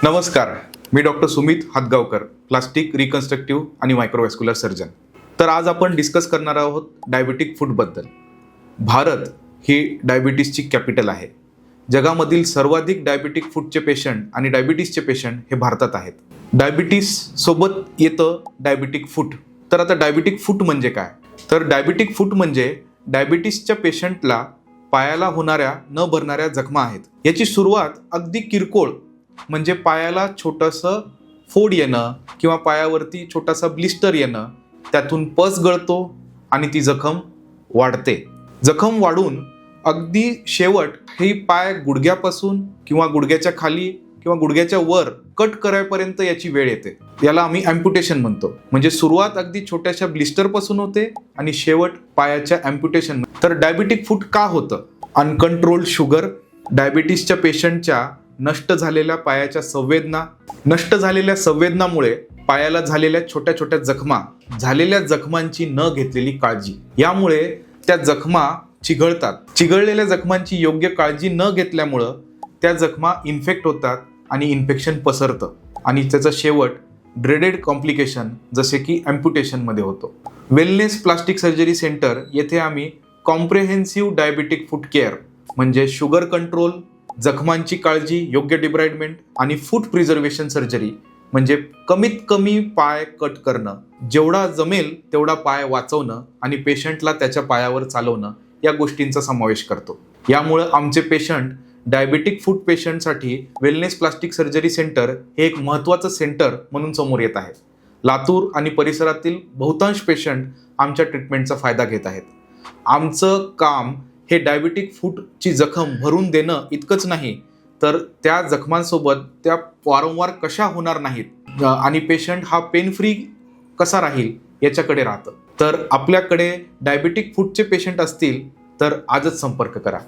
नमस्कार, मी doctor Sumit हातगावकर, plastic रिकन्स्ट्रक्टिव्ह आणि मायक्रोवॅस्क्युलर surgeon. तर आज आपण डिस्कस करणार आहोत डायबिटिक फूडबद्दल. भारत ही डायबिटीसची कॅपिटल आहे. जगामधील सर्वाधिक डायबिटिक फूडचे पेशंट आणि डायबिटीसचे पेशंट हे भारतात आहेत. डायबिटीस सोबत येतं डायबिटिक फूट. तर आता डायबिटिक फूट म्हणजे काय? तर डायबिटिक फूट म्हणजे डायबिटीसच्या पेशंटला पायाला होणाऱ्या न भरणाऱ्या जखमा आहेत. याची सुरुवात अगदी किरकोळ म्हणजे पायाला छोटंसं फोड येणं किंवा पायावरती छोटासा ब्लिस्टर येणं, त्यातून पस गळतो आणि ती जखम वाढते. जखम वाढून अगदी शेवट ही पाय गुडघ्यापासून किंवा गुडघ्याच्या खाली किंवा गुडघ्याच्या वर कट करायपर्यंत याची वेळ येते. याला आम्ही ॲम्प्युटेशन म्हणतो. म्हणजे सुरुवात अगदी छोट्याशा ब्लिस्टरपासून होते आणि शेवट पायाच्या ॲम्प्युटेशन. तर डायबिटिक फूट का होतं? अनकंट्रोल्ड शुगर, डायबिटीसच्या पेशंटच्या नष्ट झालेल्या पायाच्या संवेदना, नष्ट झालेल्या संवेदनामुळे पायाला झालेल्या छोट्या छोट्या जखमा, झालेल्या जखमांची न घेतलेली काळजी, यामुळे त्या जखमा चिघळतात. चिघळलेल्या जखमांची योग्य काळजी न घेतल्यामुळं त्या जखमा इन्फेक्ट होतात आणि इन्फेक्शन पसरतं आणि त्याचा शेवट ड्रेडेड कॉम्प्लिकेशन जसे की ॲम्प्युटेशनमध्ये होतो. वेलनेस प्लास्टिक सर्जरी सेंटर येथे आम्ही कॉम्प्रेहेन्सिव्ह डायबिटिक फूट केअर म्हणजे शुगर कंट्रोल, जखमांची काळजी, योग्य डिब्राइडमेंट आणि फूट प्रिझर्वेशन सर्जरी म्हणजे कमीत कमी पाय कट करणं, जेवढा जमेल तेवढा पाय वाचवणं आणि पेशंटला त्याच्या पायावर चालवणं, या गोष्टींचा समावेश करतो. यामुळे आमचे पेशंट डायबिटिक फूट पेशंटसाठी वेलनेस प्लास्टिक सर्जरी सेंटर हे एक महत्त्वाचं सेंटर म्हणून समोर येत आहे. लातूर आणि परिसरातील बहुतांश पेशंट आमच्या ट्रीटमेंटचा फायदा घेत आहेत. आमचं काम हे डायबिटिक फूटची जखम भरून देणं इतकंच नाही, तर त्या जखमांसोबत त्या वारंवार कशा होणार नाहीत आणि पेशंट हा पेन फ्री कसा राहील याच्याकडे राहतं. तर आपल्याकडे डायबिटिक फूटचे पेशंट असतील तर आजच संपर्क करा.